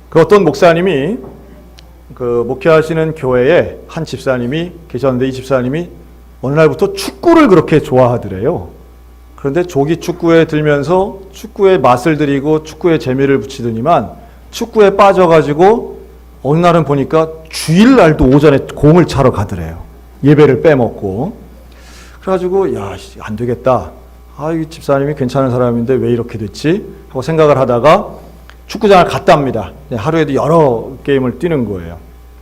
그 어떤 목사님이 목회하시는 교회에 한 집사님이 계셨는데, 이 집사님이 어느 날부터 축구를 그렇게 좋아하더래요. 그런데 조기 축구에 들면서 축구에 맛을 들이고 축구에 재미를 붙이더니만 축구에 빠져가지고 어느 날은 보니까 주일날도 오전에 공을 차러 가더래요. 예배를 빼먹고. 그래가지고 안 되겠다. 이 집사님이 괜찮은 사람인데 왜 이렇게 됐지? 하고 생각을 하다가 축구장을 갔답니다. 하루에도 여러 게임을 뛰는 거예요.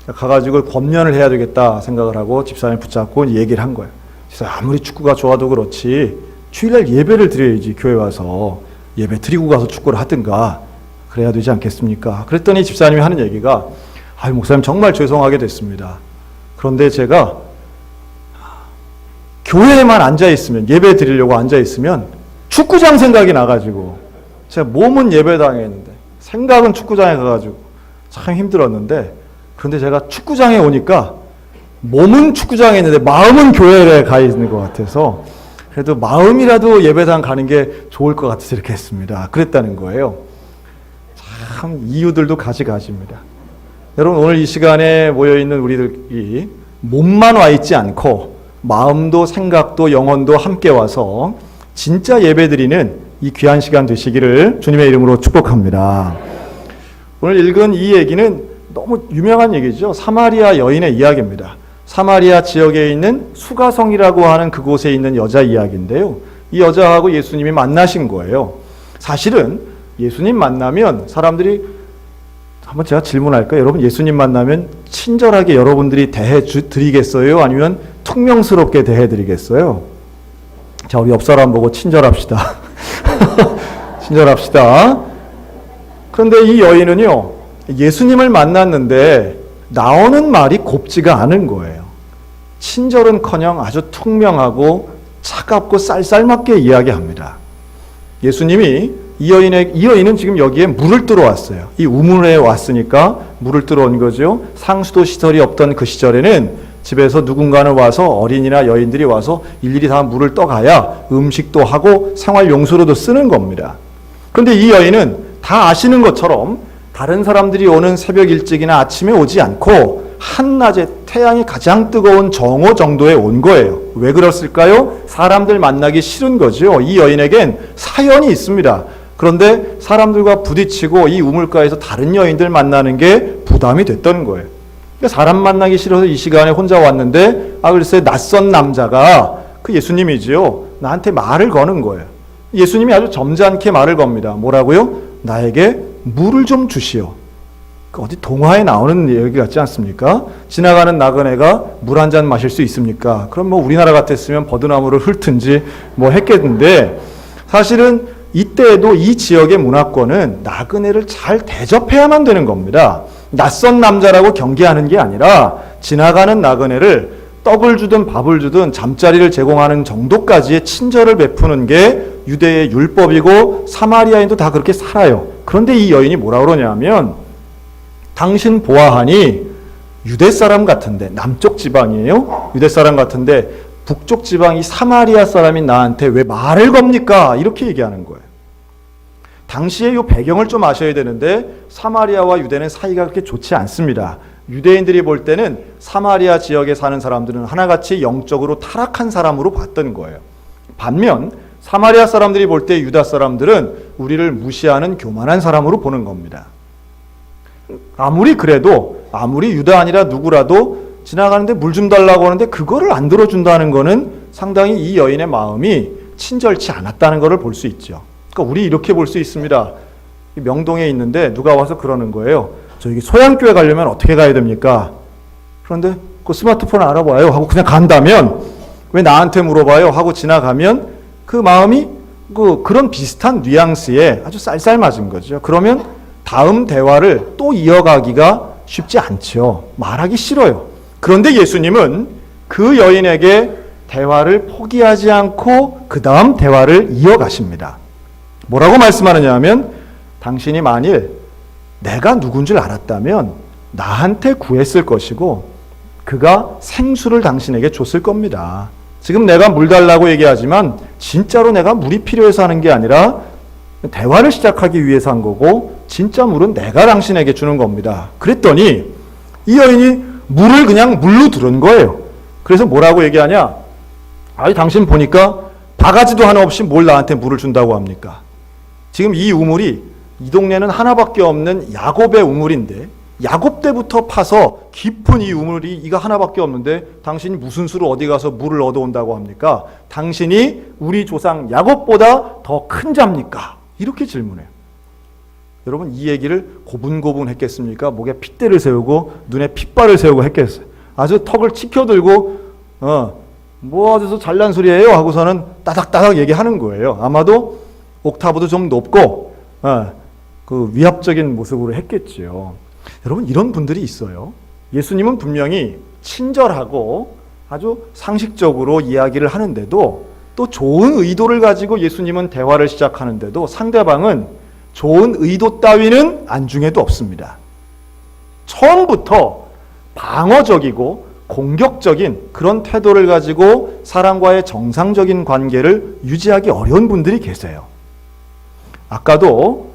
가가지고 권면을 해야 되겠다 생각을 하고 집사님 붙잡고 얘기를 한 거예요. 집사님, 아무리 축구가 좋아도 그렇지 주일날 예배를 드려야지. 교회 와서 예배 드리고 가서 축구를 하든가 그래야 되지 않겠습니까? 그랬더니 집사님이 하는 얘기가, 목사님 정말 죄송하게 됐습니다. 그런데 제가 교회에만 앉아있으면, 예배 드리려고 앉아있으면 축구장 생각이 나가지고, 제가 몸은 예배당에 있는데 생각은 축구장에 가가지고 참 힘들었는데, 그런데 제가 축구장에 오니까 몸은 축구장에 있는데 마음은 교회에 가 있는 것 같아서 그래도 마음이라도 예배당 가는 게 좋을 것 같아서 이렇게 했습니다. 그랬다는 거예요. 참 이유들도 가지가지입니다. 여러분, 오늘 이 시간에 모여있는 우리들이 몸만 와 있지 않고 마음도 생각도 영혼도 함께 와서 진짜 예배드리는 이 귀한 시간 되시기를 주님의 이름으로 축복합니다. 오늘 읽은 이 얘기는 너무 유명한 얘기죠. 사마리아 여인의 이야기입니다. 사마리아 지역에 있는 수가성이라고 하는 그곳에 있는 여자 이야기인데요. 이 여자하고 예수님이 만나신 거예요. 사실은 예수님 만나면 사람들이, 한번 제가 질문할까요? 여러분, 예수님 만나면 친절하게 여러분들이 대해드리겠어요? 아니면 퉁명스럽게 대해드리겠어요? 자, 우리 옆 사람 보고 친절합시다. 친절합시다. 그런데 이 여인은요, 예수님을 만났는데 나오는 말이 곱지가 않은 거예요. 친절은커녕 아주 퉁명하고 차갑고 쌀쌀맞게 이야기합니다. 예수님이 이 여인은 지금 여기에 물을 뜨러 왔어요. 이 우물에 왔으니까 물을 뜨러 온 거죠. 상수도 시설이 없던 그 시절에는 집에서 누군가는 와서, 어린이나 여인들이 와서 일일이 다 물을 떠가야 음식도 하고 생활용수로도 쓰는 겁니다. 그런데 이 여인은 다 아시는 것처럼 다른 사람들이 오는 새벽 일찍이나 아침에 오지 않고 한낮에 태양이 가장 뜨거운 정오 정도에 온 거예요. 왜 그랬을까요? 사람들 만나기 싫은 거죠. 이 여인에겐 사연이 있습니다. 그런데 사람들과 부딪히고 이 우물가에서 다른 여인들 만나는 게 부담이 됐던 거예요. 그러니까 사람 만나기 싫어서 이 시간에 혼자 왔는데, 글쎄 낯선 남자가, 그 예수님이지요, 나한테 말을 거는 거예요. 예수님이 아주 점잖게 말을 겁니다. 뭐라고요? 나에게 물을 좀 주시오. 어디 동화에 나오는 얘기 같지 않습니까? 지나가는 나그네가 물 한 잔 마실 수 있습니까? 그럼 우리나라 같았으면 버드나무를 훑든지 했겠는데, 사실은 이때에도 이 지역의 문화권은 나그네를 잘 대접해야만 되는 겁니다. 낯선 남자라고 경계하는 게 아니라 지나가는 나그네를 떡을 주든 밥을 주든 잠자리를 제공하는 정도까지의 친절을 베푸는 게 유대의 율법이고 사마리아인도 다 그렇게 살아요. 그런데 이 여인이 뭐라 그러냐면, 당신 보아하니 유대 사람 같은데, 남쪽 지방이에요. 유대 사람 같은데 북쪽 지방이 사마리아 사람인 나한테 왜 말을 겁니까? 이렇게 얘기하는 거예요. 당시의 이 배경을 좀 아셔야 되는데, 사마리아와 유대는 사이가 그렇게 좋지 않습니다. 유대인들이 볼 때는 사마리아 지역에 사는 사람들은 하나같이 영적으로 타락한 사람으로 봤던 거예요. 반면 사마리아 사람들이 볼 때 유다 사람들은 우리를 무시하는 교만한 사람으로 보는 겁니다. 아무리 그래도, 아무리 유다 아니라 누구라도 지나가는데 물 좀 달라고 하는데 그거를 안 들어준다는 거는 상당히 이 여인의 마음이 친절치 않았다는 것을 볼 수 있죠. 그러니까 우리 이렇게 볼 수 있습니다. 명동에 있는데 누가 와서 그러는 거예요. 저기 소양교회 가려면 어떻게 가야 됩니까? 그런데 그 스마트폰 알아봐요 하고 그냥 간다면, 왜 나한테 물어봐요 하고 지나가면 그 마음이 그런 비슷한 뉘앙스에 아주 쌀쌀맞은 거죠. 그러면 다음 대화를 또 이어가기가 쉽지 않죠. 말하기 싫어요. 그런데 예수님은 그 여인에게 대화를 포기하지 않고 그 다음 대화를 이어가십니다. 뭐라고 말씀하느냐 하면, 당신이 만일 내가 누군 줄 알았다면 나한테 구했을 것이고 그가 생수를 당신에게 줬을 겁니다. 지금 내가 물 달라고 얘기하지만 진짜로 내가 물이 필요해서 하는 게 아니라 대화를 시작하기 위해서 한 거고 진짜 물은 내가 당신에게 주는 겁니다. 그랬더니 이 여인이 물을 그냥 물로 들은 거예요. 그래서 뭐라고 얘기하냐? 아니 당신 보니까 바가지도 하나 없이 뭘 나한테 물을 준다고 합니까? 지금 이 우물이 이 동네는 하나밖에 없는 야곱의 우물인데 야곱 때부터 파서 깊은 이 우물이 이거 하나밖에 없는데 당신이 무슨 수로 어디 가서 물을 얻어온다고 합니까? 당신이 우리 조상 야곱보다 더 큰 자입니까? 이렇게 질문해요. 여러분 이 얘기를 고분고분 했겠습니까? 목에 핏대를 세우고 눈에 핏발을 세우고 했겠어요. 아주 턱을 치켜들고 뭐 어디서 잘난 소리예요 하고서는 따닥따닥 얘기하는 거예요. 아마도 옥타브도 좀 높고 그 위압적인 모습으로 했겠지요. 여러분 이런 분들이 있어요. 예수님은 분명히 친절하고 아주 상식적으로 이야기를 하는데도 또 좋은 의도를 가지고 예수님은 대화를 시작하는데도 상대방은 좋은 의도 따위는 안중에도 없습니다. 처음부터 방어적이고 공격적인 그런 태도를 가지고 사람과의 정상적인 관계를 유지하기 어려운 분들이 계세요. 아까도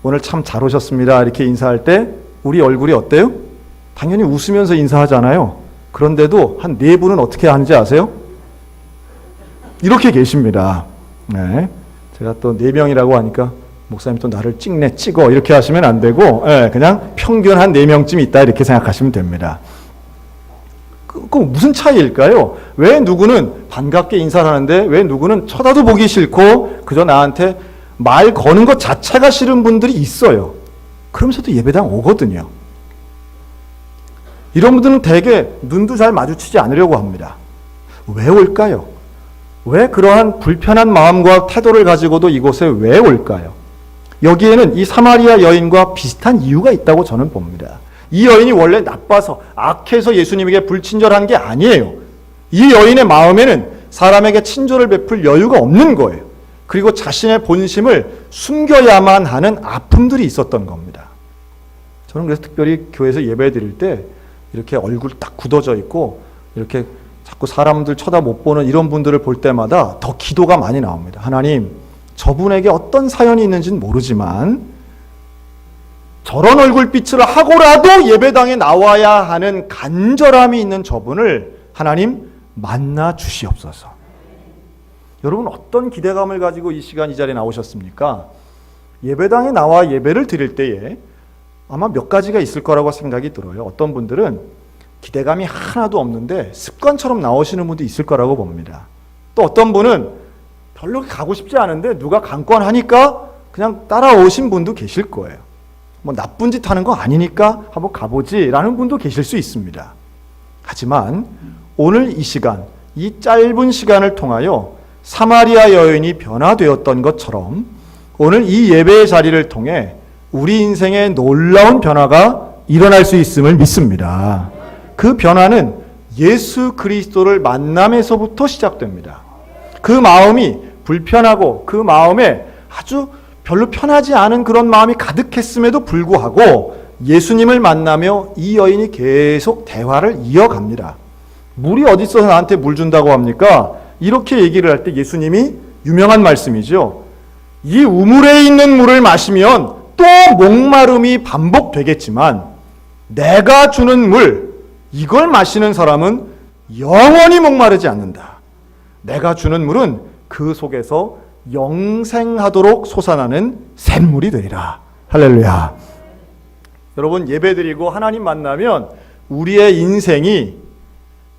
오늘 참 잘 오셨습니다 이렇게 인사할 때 우리 얼굴이 어때요? 당연히 웃으면서 인사하잖아요. 그런데도 한 4분은 어떻게 하는지 아세요? 이렇게 계십니다. 네. 제가 또 4명이라고 하니까 목사님 또 나를 찍어 이렇게 하시면 안 되고 그냥 평균 한 4명쯤 있다 이렇게 생각하시면 됩니다. 그 무슨 차이일까요? 왜 누구는 반갑게 인사를 하는데 왜 누구는 쳐다도 보기 싫고 그저 나한테 말 거는 것 자체가 싫은 분들이 있어요. 그러면서도 예배당 오거든요. 이런 분들은 대개 눈도 잘 마주치지 않으려고 합니다. 왜 올까요? 왜 그러한 불편한 마음과 태도를 가지고도 이곳에 왜 올까요? 여기에는 이 사마리아 여인과 비슷한 이유가 있다고 저는 봅니다. 이 여인이 원래 나빠서 악해서 예수님에게 불친절한 게 아니에요. 이 여인의 마음에는 사람에게 친절을 베풀 여유가 없는 거예요. 그리고 자신의 본심을 숨겨야만 하는 아픔들이 있었던 겁니다. 저는 그래서 특별히 교회에서 예배 드릴 때 이렇게 얼굴 딱 굳어져 있고 이렇게 자꾸 사람들 쳐다 못 보는 이런 분들을 볼 때마다 더 기도가 많이 나옵니다. 하나님, 저분에게 어떤 사연이 있는지는 모르지만 저런 얼굴빛을 하고라도 예배당에 나와야 하는 간절함이 있는 저분을 하나님 만나 주시옵소서. 여러분 어떤 기대감을 가지고 이 시간 이 자리에 나오셨습니까? 예배당에 나와 예배를 드릴 때에 아마 몇 가지가 있을 거라고 생각이 들어요. 어떤 분들은 기대감이 하나도 없는데 습관처럼 나오시는 분도 있을 거라고 봅니다. 또 어떤 분은 별로 가고 싶지 않은데 누가 강권하니까 그냥 따라오신 분도 계실 거예요. 뭐 나쁜 짓 하는 거 아니니까 한번 가보지 라는 분도 계실 수 있습니다. 하지만 오늘 이 시간, 이 짧은 시간을 통하여 사마리아 여인이 변화되었던 것처럼 오늘 이 예배의 자리를 통해 우리 인생에 놀라운 변화가 일어날 수 있음을 믿습니다. 그 변화는 예수 그리스도를 만남에서부터 시작됩니다. 그 마음이 불편하고 그 마음에 아주 별로 편하지 않은 그런 마음이 가득했음에도 불구하고 예수님을 만나며 이 여인이 계속 대화를 이어갑니다. 물이 어디 있어서 나한테 물 준다고 합니까? 이렇게 얘기를 할 때 예수님이 유명한 말씀이죠. 이 우물에 있는 물을 마시면 또 목마름이 반복되겠지만 내가 주는 물, 이걸 마시는 사람은 영원히 목마르지 않는다. 내가 주는 물은 그 속에서 영생하도록 솟아나는 샘물이 되리라. 할렐루야. 여러분 예배드리고 하나님 만나면 우리의 인생이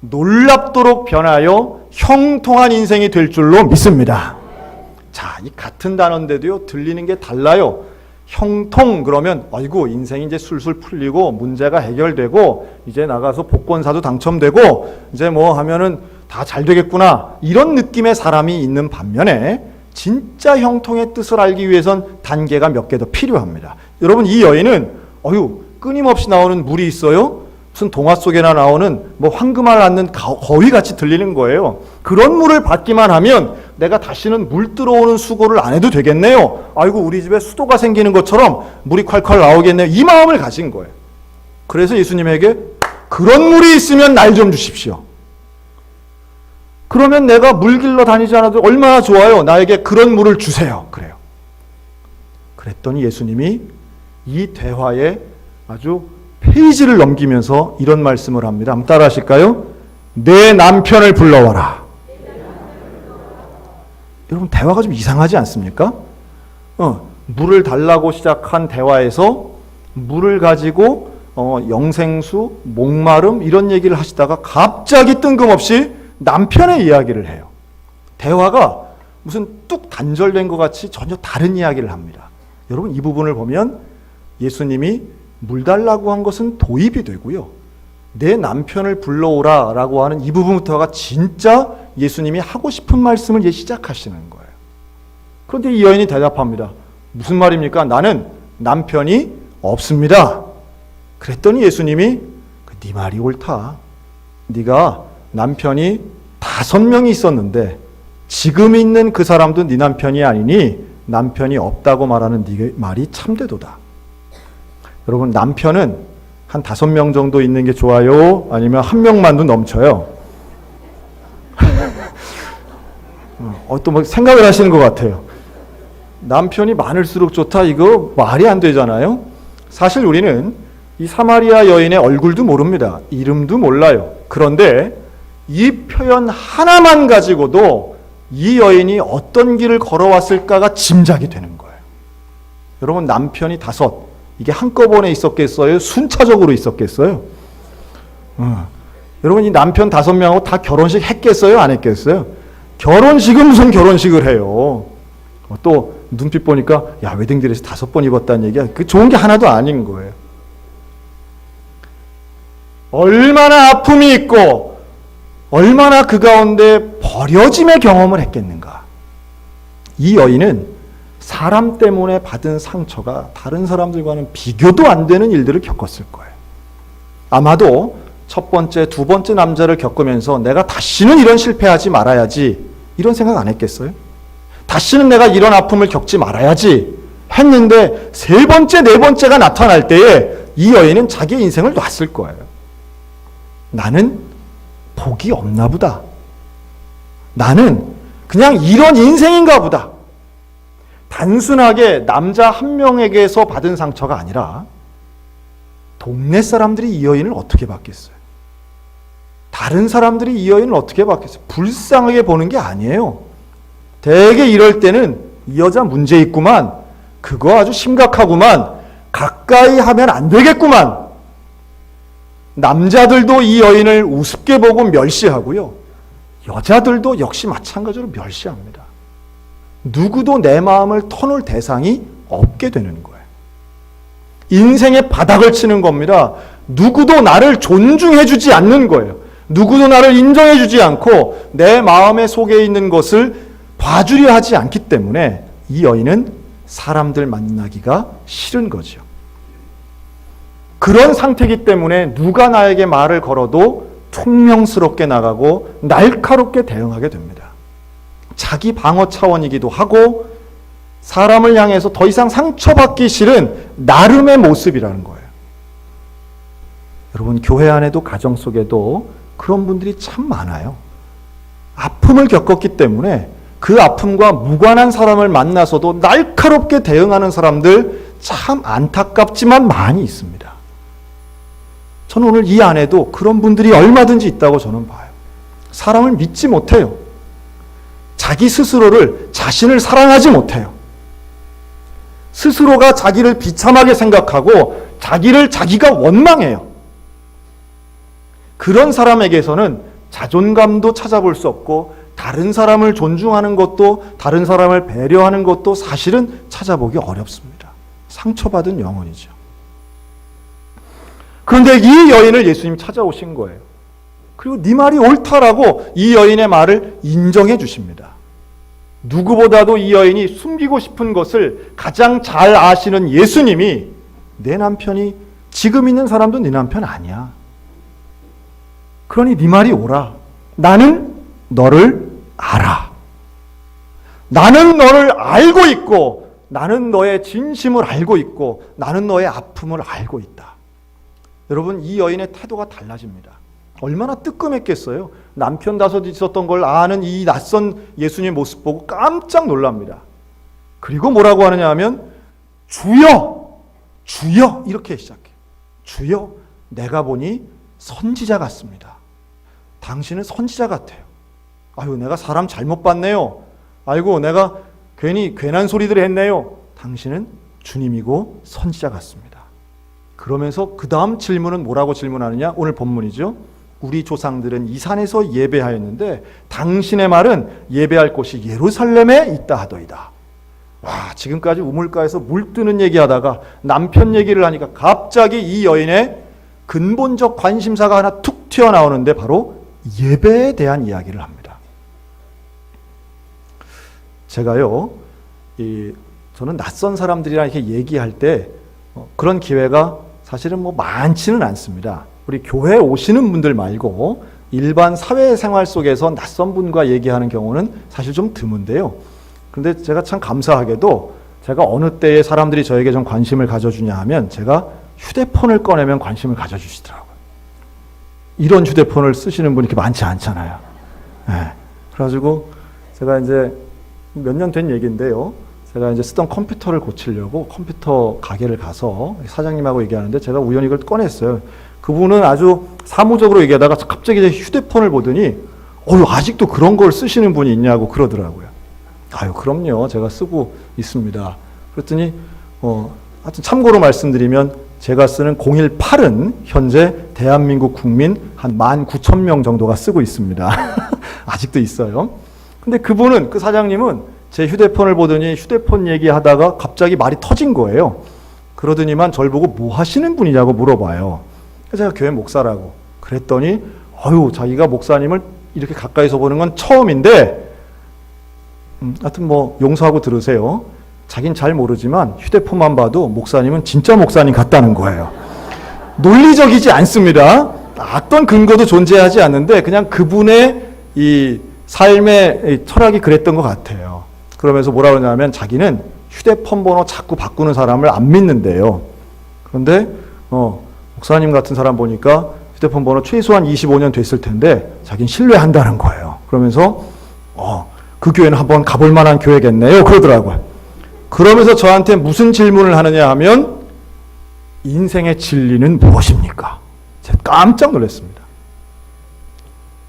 놀랍도록 변하여 형통한 인생이 될 줄로 믿습니다. 자, 이 같은 단어인데도요 들리는 게 달라요. 형통 그러면 아이고 인생이 이제 술술 풀리고 문제가 해결되고 이제 나가서 복권사도 당첨되고 이제 뭐 하면은 다 잘 되겠구나 이런 느낌의 사람이 있는 반면에 진짜 형통의 뜻을 알기 위해선 단계가 몇 개 더 필요합니다. 여러분 이 여인은 끊임없이 나오는 물이 있어요? 무슨 동화 속에나 나오는 뭐 황금알 낳는 거위같이 들리는 거예요. 그런 물을 받기만 하면 내가 다시는 물 들어오는 수고를 안 해도 되겠네요. 아이고 우리 집에 수도가 생기는 것처럼 물이 콸콸 나오겠네요. 이 마음을 가진 거예요. 그래서 예수님에게 그런 물이 있으면 날 좀 주십시오. 그러면 내가 물 길러 다니지 않아도 얼마나 좋아요. 나에게 그런 물을 주세요. 그래요. 그랬더니 예수님이 이 대화에 아주 페이지를 넘기면서 이런 말씀을 합니다. 한번 따라 하실까요? 내 남편을 불러와라. 여러분, 대화가 좀 이상하지 않습니까? 물을 달라고 시작한 대화에서 물을 가지고 영생수, 목마름 이런 얘기를 하시다가 갑자기 뜬금없이 남편의 이야기를 해요. 대화가 무슨 뚝 단절된 것 같이 전혀 다른 이야기를 합니다. 여러분, 이 부분을 보면 예수님이 물 달라고 한 것은 도입이 되고요. 내 남편을 불러오라 라고 하는 이 부분부터가 진짜 예수님이 하고 싶은 말씀을 이제 시작하시는 거예요. 그런데 이 여인이 대답합니다. 무슨 말입니까? 나는 남편이 없습니다. 그랬더니 예수님이 네 말이 옳다. 네가 남편이 5명이 있었는데 지금 있는 그 사람도 네 남편이 아니니 남편이 없다고 말하는 네 말이 참되도다. 여러분, 남편은 한 5명 정도 있는 게 좋아요? 아니면 1명만도 넘쳐요? 또 뭐 생각을 하시는 것 같아요. 남편이 많을수록 좋다, 이거 말이 안 되잖아요. 사실 우리는 이 사마리아 여인의 얼굴도 모릅니다. 이름도 몰라요. 그런데 이 표현 하나만 가지고도 이 여인이 어떤 길을 걸어왔을까가 짐작이 되는 거예요. 여러분, 남편이 5, 이게 한꺼번에 있었겠어요? 순차적으로 있었겠어요? 여러분, 이 남편 5명하고 다 결혼식 했겠어요? 안 했겠어요? 결혼식은 무슨 결혼식을 해요? 또 눈빛 보니까 야, 웨딩드레스 5번 입었다는 얘기야. 그 좋은 게 하나도 아닌 거예요. 얼마나 아픔이 있고 얼마나 그 가운데 버려짐의 경험을 했겠는가. 이 여인은 사람 때문에 받은 상처가 다른 사람들과는 비교도 안 되는 일들을 겪었을 거예요. 아마도 첫 번째, 두 번째 남자를 겪으면서 내가 다시는 이런 실패하지 말아야지 이런 생각 안 했겠어요? 다시는 내가 이런 아픔을 겪지 말아야지 했는데 3번째, 4번째가 나타날 때에 이 여인은 자기의 인생을 놨을 거예요. 나는 복이 없나 보다. 나는 그냥 이런 인생인가 보다. 단순하게 남자 1명에게서 받은 상처가 아니라 동네 사람들이 이 여인을 어떻게 봤겠어요? 다른 사람들이 이 여인을 어떻게 봤겠어요? 불쌍하게 보는 게 아니에요. 대개 이럴 때는 이 여자 문제 있구만. 그거 아주 심각하구만. 가까이 하면 안 되겠구만. 남자들도 이 여인을 우습게 보고 멸시하고요. 여자들도 역시 마찬가지로 멸시합니다. 누구도 내 마음을 터놓을 대상이 없게 되는 거예요. 인생의 바닥을 치는 겁니다. 누구도 나를 존중해주지 않는 거예요. 누구도 나를 인정해주지 않고 내 마음의 속에 있는 것을 봐주려 하지 않기 때문에 이 여인은 사람들 만나기가 싫은 거죠. 그런 상태이기 때문에 누가 나에게 말을 걸어도 퉁명스럽게 나가고 날카롭게 대응하게 됩니다. 자기 방어 차원이기도 하고 사람을 향해서 더 이상 상처받기 싫은 나름의 모습이라는 거예요. 여러분, 교회 안에도 가정 속에도 그런 분들이 참 많아요. 아픔을 겪었기 때문에 그 아픔과 무관한 사람을 만나서도 날카롭게 대응하는 사람들 참 안타깝지만 많이 있습니다. 저는 오늘 이 안에도 그런 분들이 얼마든지 있다고 저는 봐요. 사람을 믿지 못해요. 자기 스스로를, 자신을 사랑하지 못해요. 스스로가 자기를 비참하게 생각하고 자기를 자기가 원망해요. 그런 사람에게서는 자존감도 찾아볼 수 없고 다른 사람을 존중하는 것도 다른 사람을 배려하는 것도 사실은 찾아보기 어렵습니다. 상처받은 영혼이죠. 그런데 이 여인을 예수님이 찾아오신 거예요. 그리고 네 말이 옳다라고 이 여인의 말을 인정해 주십니다. 누구보다도 이 여인이 숨기고 싶은 것을 가장 잘 아시는 예수님이 내 남편이 지금 있는 사람도 네 남편 아니야. 그러니 네 말이 옳아. 나는 너를 알아. 나는 너를 알고 있고 나는 너의 진심을 알고 있고 나는 너의 아픔을 알고 있다. 여러분, 이 여인의 태도가 달라집니다. 얼마나 뜨끔했겠어요. 남편 다섯이 있었던 걸 아는 이 낯선 예수님의 모습 보고 깜짝 놀랍니다. 그리고 뭐라고 하느냐 하면 주여! 주여! 이렇게 시작해요. 주여, 내가 보니 선지자 같습니다. 당신은 선지자 같아요. 아유, 내가 사람 잘못 봤네요. 아이고, 내가 괜히 괜한 소리들 했네요. 당신은 주님이고 선지자 같습니다. 그러면서 그 다음 질문은 뭐라고 질문하느냐? 오늘 본문이죠. 우리 조상들은 이 산에서 예배하였는데 당신의 말은 예배할 곳이 예루살렘에 있다 하더이다. 와, 지금까지 우물가에서 물 뜨는 얘기하다가 남편 얘기를 하니까 갑자기 이 여인의 근본적 관심사가 하나 툭 튀어나오는데 바로 예배에 대한 이야기를 합니다. 제가요, 저는 낯선 사람들이랑 이렇게 얘기할 때 그런 기회가 사실은 뭐 많지는 않습니다. 우리 교회에 오시는 분들 말고 일반 사회생활 속에서 낯선 분과 얘기하는 경우는 사실 좀 드문데요. 그런데 제가 참 감사하게도 제가 어느 때에 사람들이 저에게 좀 관심을 가져주냐 하면 제가 휴대폰을 꺼내면 관심을 가져주시더라고요. 이런 휴대폰을 쓰시는 분이 이렇게 많지 않잖아요. 네. 그래가지고 제가 이제 몇 년 된 얘기인데요. 제가 이제 쓰던 컴퓨터를 고치려고 컴퓨터 가게를 가서 사장님하고 얘기하는데 제가 우연히 이걸 꺼냈어요. 그분은 아주 사무적으로 얘기하다가 갑자기 이제 휴대폰을 보더니 아직도 그런 걸 쓰시는 분이 있냐고 그러더라고요. 아유, 그럼요. 제가 쓰고 있습니다. 그랬더니 하여튼 참고로 말씀드리면 제가 쓰는 018은 현재 대한민국 국민 한 19,000명 정도가 쓰고 있습니다. 아직도 있어요. 근데 그분은, 그 사장님은 제 휴대폰을 보더니 휴대폰 얘기하다가 갑자기 말이 터진 거예요. 그러더니만 저를 보고 뭐 하시는 분이냐고 물어봐요. 그래서 제가 교회 목사라고 그랬더니 자기가 목사님을 이렇게 가까이서 보는 건 처음인데 하여튼 뭐 용서하고 들으세요. 자긴 잘 모르지만 휴대폰만 봐도 목사님은 진짜 목사님 같다는 거예요. 논리적이지 않습니다. 어떤 근거도 존재하지 않는데 그냥 그분의 이 삶의 철학이 그랬던 것 같아요. 그러면서 뭐라 그러냐면 자기는 휴대폰 번호 자꾸 바꾸는 사람을 안 믿는데요. 그런데 목사님 같은 사람 보니까 휴대폰 번호 최소한 25년 됐을 텐데 자기는 신뢰한다는 거예요. 그러면서 그 교회는 한번 가볼 만한 교회겠네요. 그러더라고요. 그러면서 저한테 무슨 질문을 하느냐 하면 인생의 진리는 무엇입니까? 제가 깜짝 놀랐습니다.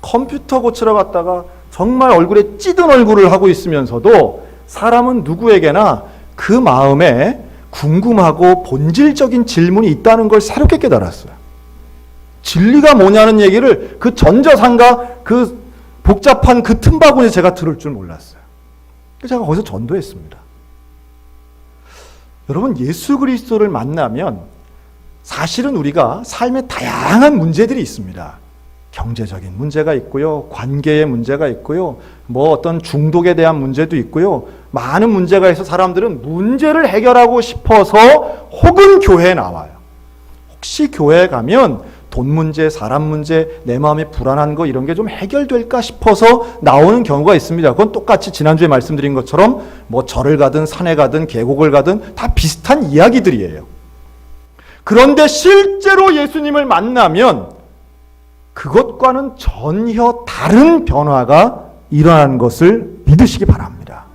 컴퓨터 고치러 갔다가 정말 얼굴에 찌든 얼굴을 하고 있으면서도 사람은 누구에게나 그 마음에 궁금하고 본질적인 질문이 있다는 걸 새롭게 깨달았어요. 진리가 뭐냐는 얘기를 그 전저상가 그 복잡한 그 틈바구니에 제가 들을 줄 몰랐어요. 제가 거기서 전도했습니다. 여러분, 예수 그리스도를 만나면 사실은 우리가 삶에 다양한 문제들이 있습니다. 경제적인 문제가 있고요. 관계의 문제가 있고요. 뭐 어떤 중독에 대한 문제도 있고요. 많은 문제가 있어 사람들은 문제를 해결하고 싶어서 혹은 교회에 나와요. 혹시 교회에 가면 돈 문제, 사람 문제, 내 마음에 불안한 거 이런 게 좀 해결될까 싶어서 나오는 경우가 있습니다. 그건 똑같이 지난주에 말씀드린 것처럼 뭐 절을 가든 산에 가든 계곡을 가든 다 비슷한 이야기들이에요. 그런데 실제로 예수님을 만나면 그것과는 전혀 다른 변화가 일어나는 것을 믿으시기 바랍니다.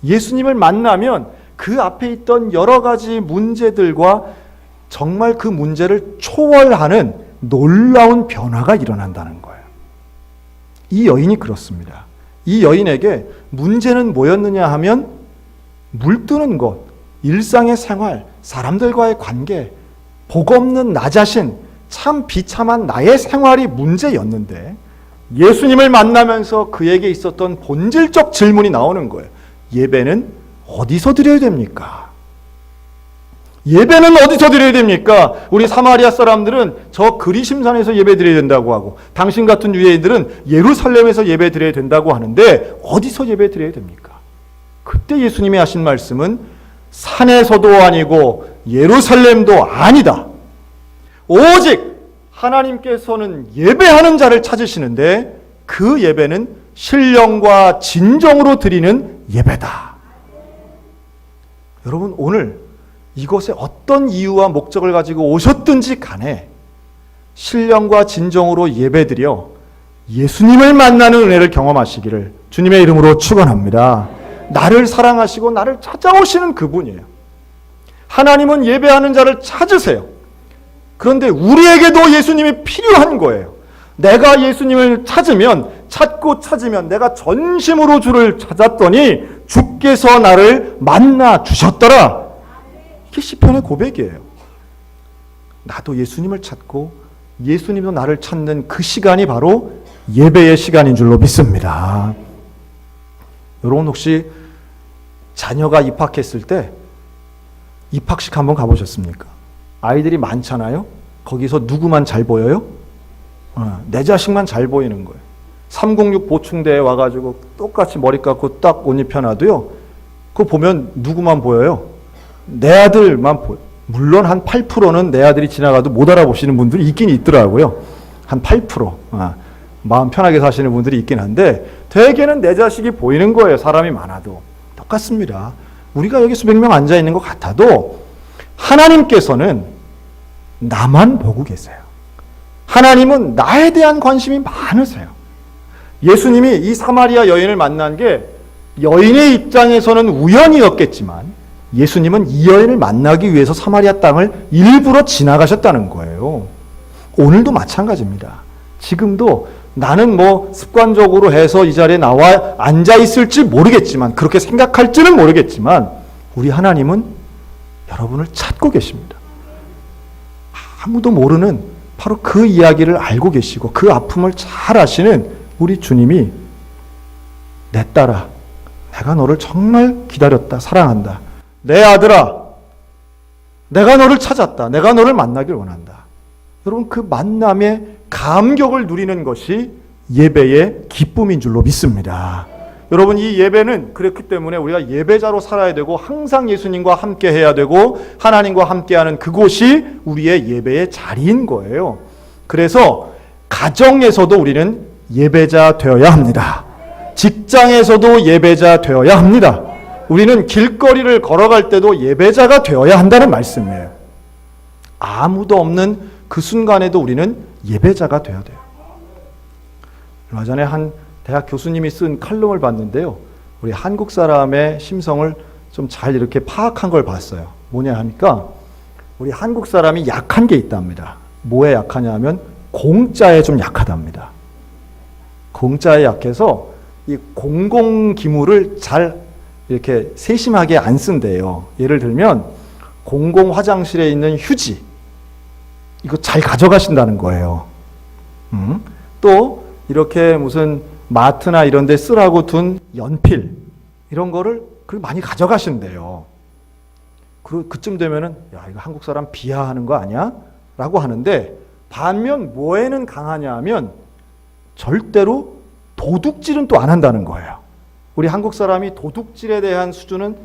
예수님을 만나면 그 앞에 있던 여러 가지 문제들과 정말 그 문제를 초월하는 놀라운 변화가 일어난다는 거예요. 이 여인이 그렇습니다. 이 여인에게 문제는 뭐였느냐 하면 물 뜨는 것, 일상의 생활, 사람들과의 관계, 복 없는 나 자신, 참 비참한 나의 생활이 문제였는데 예수님을 만나면서 그에게 있었던 본질적 질문이 나오는 거예요. 예배는 어디서 드려야 됩니까? 예배는 어디서 드려야 됩니까? 우리 사마리아 사람들은 저 그리심산에서 예배 드려야 된다고 하고 당신 같은 유대인들은 예루살렘에서 예배 드려야 된다고 하는데 어디서 예배 드려야 됩니까? 그때 예수님이 하신 말씀은 산에서도 아니고 예루살렘도 아니다. 오직 하나님께서는 예배하는 자를 찾으시는데 그 예배는 신령과 진정으로 드리는 예배다. 여러분, 오늘 이곳에 어떤 이유와 목적을 가지고 오셨든지 간에 신령과 진정으로 예배드려 예수님을 만나는 은혜를 경험하시기를 주님의 이름으로 축원합니다. 나를 사랑하시고 나를 찾아오시는 그분이에요. 하나님은 예배하는 자를 찾으세요. 그런데 우리에게도 예수님이 필요한 거예요. 내가 예수님을 찾으면 내가 전심으로 주를 찾았더니 주께서 나를 만나 주셨더라. 이게 시편의 고백이에요. 나도 예수님을 찾고 예수님도 나를 찾는 그 시간이 바로 예배의 시간인 줄로 믿습니다. 여러분 혹시 자녀가 입학했을 때 입학식 한번 가보셨습니까? 아이들이 많잖아요. 거기서 누구만 잘 보여요? 내 자식만 잘 보이는 거예요. 306 보충대에 와가지고 똑같이 머리 깎고 딱 옷 입혀놔도요. 그거 보면 누구만 보여요? 내 아들만 보여요. 물론 한 8%는 내 아들이 지나가도 못 알아보시는 분들이 있긴 있더라고요. 한 8%. 마음 편하게 사시는 분들이 있긴 한데 대개는 내 자식이 보이는 거예요. 사람이 많아도. 똑같습니다. 우리가 여기 수백 명 앉아 있는 것 같아도 하나님께서는 나만 보고 계세요. 하나님은 나에 대한 관심이 많으세요. 예수님이 이 사마리아 여인을 만난 게 여인의 입장에서는 우연이었겠지만 예수님은 이 여인을 만나기 위해서 사마리아 땅을 일부러 지나가셨다는 거예요. 오늘도 마찬가지입니다. 지금도 나는 습관적으로 해서 이 자리에 나와 앉아 있을지 모르겠지만 그렇게 생각할지는 모르겠지만 우리 하나님은 여러분을 찾고 계십니다. 아무도 모르는 바로 그 이야기를 알고 계시고 그 아픔을 잘 아시는 우리 주님이 내 딸아 내가 너를 정말 기다렸다 사랑한다 내 아들아 내가 너를 찾았다 내가 너를 만나길 원한다. 여러분 그 만남의 감격을 누리는 것이 예배의 기쁨인 줄로 믿습니다. 여러분 이 예배는 그렇기 때문에 우리가 예배자로 살아야 되고 항상 예수님과 함께 해야 되고 하나님과 함께하는 그곳이 우리의 예배의 자리인 거예요. 그래서 가정에서도 우리는 예배자 되어야 합니다. 직장에서도 예배자 되어야 합니다. 우리는 길거리를 걸어갈 때도 예배자가 되어야 한다는 말씀이에요. 아무도 없는 그 순간에도 우리는 예배자가 되어야 돼요. 얼마 전에 한 대학 교수님이 쓴 칼럼을 봤는데요. 우리 한국 사람의 심성을 좀 잘 이렇게 파악한 걸 봤어요. 뭐냐 하니까 우리 한국 사람이 약한 게 있답니다. 뭐에 약하냐 하면 공짜에 좀 약하답니다. 공짜에 약해서 이 공공기물을 잘 이렇게 세심하게 안 쓴대요. 예를 들면 공공 화장실에 있는 휴지 이거 잘 가져가신다는 거예요. 또 이렇게 무슨 마트나 이런 데 쓰라고 둔 연필 이런 거를 많이 가져가신대요. 그쯤 되면은 야 이거 한국 사람 비하하는 거 아니야? 라고 하는데 반면 뭐에는 강하냐 하면 절대로 도둑질은 또 안 한다는 거예요. 우리 한국 사람이 도둑질에 대한 수준은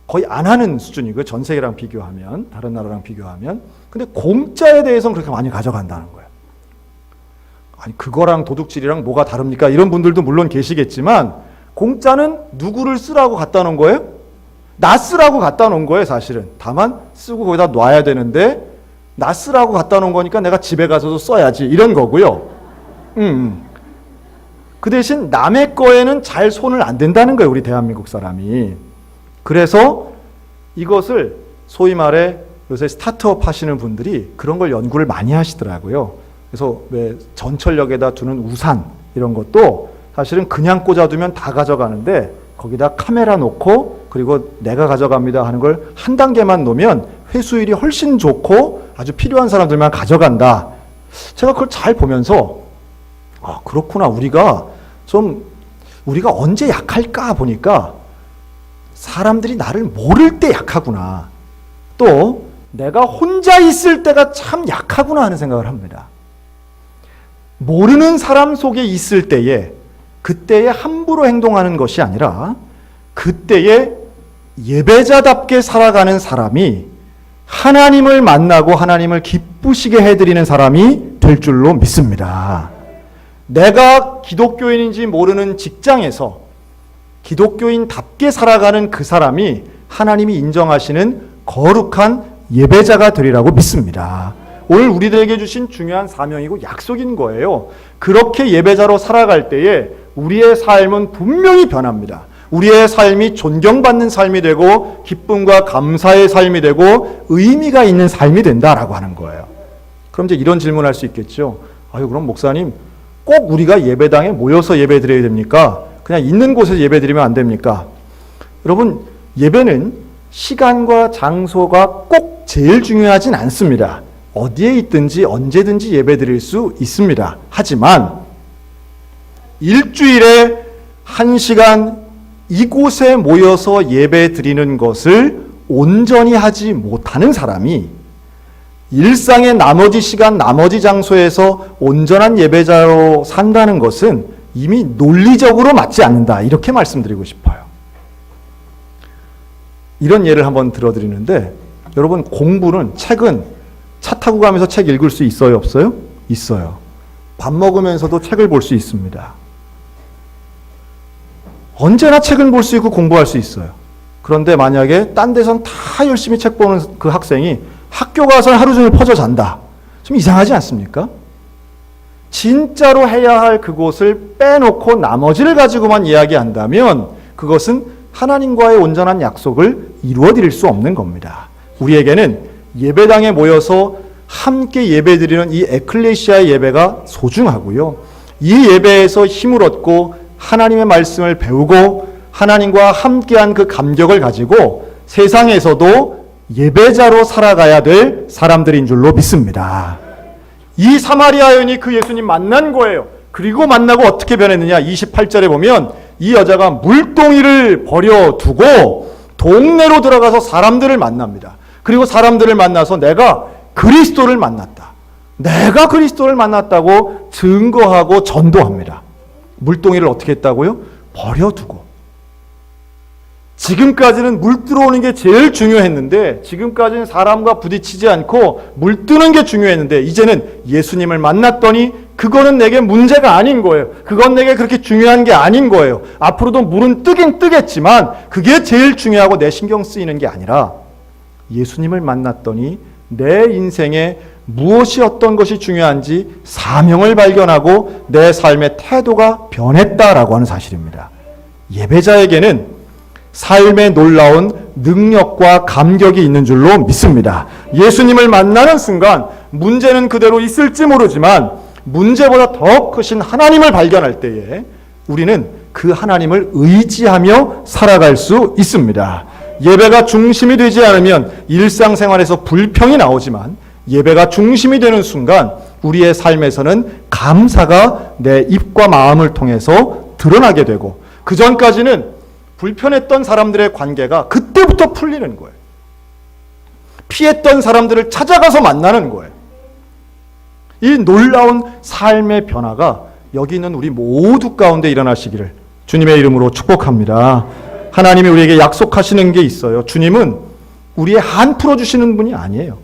거의 안 하는 수준이고요. 전 세계랑 비교하면 다른 나라랑 비교하면 근데 공짜에 대해서는 그렇게 많이 가져간다는 거예요. 아니 그거랑 도둑질이랑 뭐가 다릅니까? 이런 분들도 물론 계시겠지만 공짜는 누구를 쓰라고 갖다 놓은 거예요? 나 쓰라고 갖다 놓은 거예요. 사실은 다만 쓰고 거기다 놔야 되는데 나 쓰라고 갖다 놓은 거니까 내가 집에 가서도 써야지 이런 거고요. 그 대신 남의 거에는 잘 손을 안 댄다는 거예요. 우리 대한민국 사람이. 그래서 이것을 소위 말해 요새 스타트업 하시는 분들이 그런 걸 연구를 많이 하시더라고요. 그래서 왜 전철역에다 두는 우산 이런 것도 사실은 그냥 꽂아두면 다 가져가는데 거기다 카메라 놓고 그리고 내가 가져갑니다 하는 걸 한 단계만 놓으면 회수율이 훨씬 좋고 아주 필요한 사람들만 가져간다. 제가 그걸 잘 보면서 그렇구나. 우리가 언제 약할까 보니까 사람들이 나를 모를 때 약하구나. 또 내가 혼자 있을 때가 참 약하구나 하는 생각을 합니다. 모르는 사람 속에 있을 때에 그때에 함부로 행동하는 것이 아니라 그때에 예배자답게 살아가는 사람이 하나님을 만나고 하나님을 기쁘시게 해드리는 사람이 될 줄로 믿습니다. 내가 기독교인인지 모르는 직장에서 기독교인답게 살아가는 그 사람이 하나님이 인정하시는 거룩한 예배자가 되리라고 믿습니다. 오늘 우리들에게 주신 중요한 사명이고 약속인 거예요. 그렇게 예배자로 살아갈 때에 우리의 삶은 분명히 변합니다. 우리의 삶이 존경받는 삶이 되고 기쁨과 감사의 삶이 되고 의미가 있는 삶이 된다라고 하는 거예요. 그럼 이제 이런 질문을 할 수 있겠죠. 아유, 그럼 목사님 꼭 우리가 예배당에 모여서 예배 드려야 됩니까? 그냥 있는 곳에서 예배 드리면 안 됩니까? 여러분, 예배는 시간과 장소가 꼭 제일 중요하진 않습니다. 어디에 있든지 언제든지 예배 드릴 수 있습니다. 하지만 일주일에 1시간 이곳에 모여서 예배 드리는 것을 온전히 하지 못하는 사람이 일상의 나머지 시간, 나머지 장소에서 온전한 예배자로 산다는 것은 이미 논리적으로 맞지 않는다. 이렇게 말씀드리고 싶어요. 이런 예를 한번 들어드리는데, 여러분, 공부는, 책은 차 타고 가면서 책 읽을 수 있어요, 없어요? 있어요. 밥 먹으면서도 책을 볼 수 있습니다. 언제나 책은 볼 수 있고 공부할 수 있어요. 그런데 만약에 딴 데선 다 열심히 책 보는 그 학생이 학교 가서 하루 종일 퍼져 잔다. 좀 이상하지 않습니까? 진짜로 해야 할 그곳을 빼놓고 나머지를 가지고만 이야기한다면 그것은 하나님과의 온전한 약속을 이루어 드릴 수 없는 겁니다. 우리에게는 예배당에 모여서 함께 예배드리는 이 에클레시아의 예배가 소중하고요. 이 예배에서 힘을 얻고 하나님의 말씀을 배우고 하나님과 함께한 그 감격을 가지고 세상에서도 예배자로 살아가야 될 사람들인 줄로 믿습니다. 이 사마리아 여인이 그 예수님 만난 거예요. 그리고 만나고 어떻게 변했느냐? 28절에 보면 이 여자가 물동이를 버려두고 동네로 들어가서 사람들을 만납니다. 그리고 사람들을 만나서 내가 그리스도를 만났다. 내가 그리스도를 만났다고 증거하고 전도합니다. 물동이를 어떻게 했다고요? 버려두고. 지금까지는 물 들어오는 게 제일 중요했는데, 지금까지는 사람과 부딪히지 않고 물 뜨는 게 중요했는데, 이제는 예수님을 만났더니 그거는 내게 문제가 아닌 거예요. 그건 내게 그렇게 중요한 게 아닌 거예요. 앞으로도 물은 뜨긴 뜨겠지만 그게 제일 중요하고 내 신경 쓰이는 게 아니라 예수님을 만났더니 내 인생에 무엇이 어떤 것이 중요한지 사명을 발견하고 내 삶의 태도가 변했다라고 하는 사실입니다. 예배자에게는 삶의 놀라운 능력과 감격이 있는 줄로 믿습니다. 예수님을 만나는 순간 문제는 그대로 있을지 모르지만 문제보다 더 크신 하나님을 발견할 때에 우리는 그 하나님을 의지하며 살아갈 수 있습니다. 예배가 중심이 되지 않으면 일상생활에서 불평이 나오지만 예배가 중심이 되는 순간 우리의 삶에서는 감사가 내 입과 마음을 통해서 드러나게 되고, 그 전까지는 불편했던 사람들의 관계가 그때부터 풀리는 거예요. 피했던 사람들을 찾아가서 만나는 거예요. 이 놀라운 삶의 변화가 여기 있는 우리 모두 가운데 일어나시기를 주님의 이름으로 축복합니다. 하나님이 우리에게 약속하시는 게 있어요. 주님은 우리의 한 풀어주시는 분이 아니에요.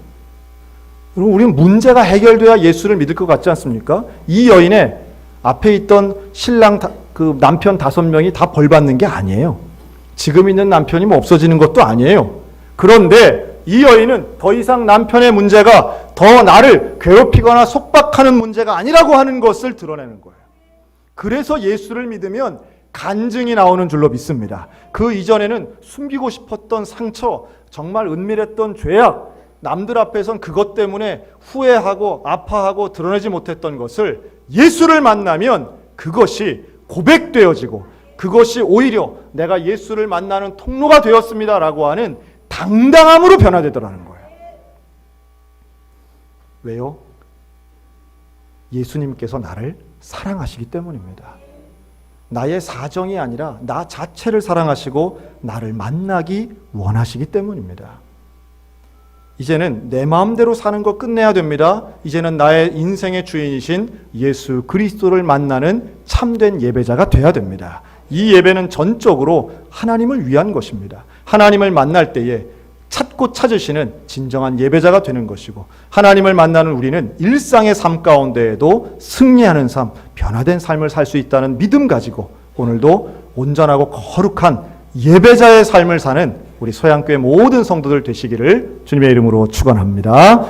우리는 문제가 해결돼야 예수를 믿을 것 같지 않습니까? 이 여인의 앞에 있던 신랑 그 남편 5명이 다 벌 받는 게 아니에요. 지금 있는 남편이 뭐 없어지는 것도 아니에요. 그런데 이 여인은 더 이상 남편의 문제가 더 나를 괴롭히거나 속박하는 문제가 아니라고 하는 것을 드러내는 거예요. 그래서 예수를 믿으면 간증이 나오는 줄로 믿습니다. 그 이전에는 숨기고 싶었던 상처, 정말 은밀했던 죄악, 남들 앞에선 그것 때문에 후회하고 아파하고 드러내지 못했던 것을 예수를 만나면 그것이 고백되어지고 그것이 오히려 내가 예수를 만나는 통로가 되었습니다라고 하는 당당함으로 변화되더라는 거예요. 왜요? 예수님께서 나를 사랑하시기 때문입니다. 나의 사정이 아니라 나 자체를 사랑하시고 나를 만나기 원하시기 때문입니다. 이제는 내 마음대로 사는 거 끝내야 됩니다. 이제는 나의 인생의 주인이신 예수 그리스도를 만나는 참된 예배자가 돼야 됩니다. 이 예배는 전적으로 하나님을 위한 것입니다. 하나님을 만날 때에 찾고 찾으시는 진정한 예배자가 되는 것이고, 하나님을 만나는 우리는 일상의 삶 가운데에도 승리하는 삶, 변화된 삶을 살 수 있다는 믿음 가지고 오늘도 온전하고 거룩한 예배자의 삶을 사는 우리 서양교회 모든 성도들 되시기를 주님의 이름으로 축원합니다.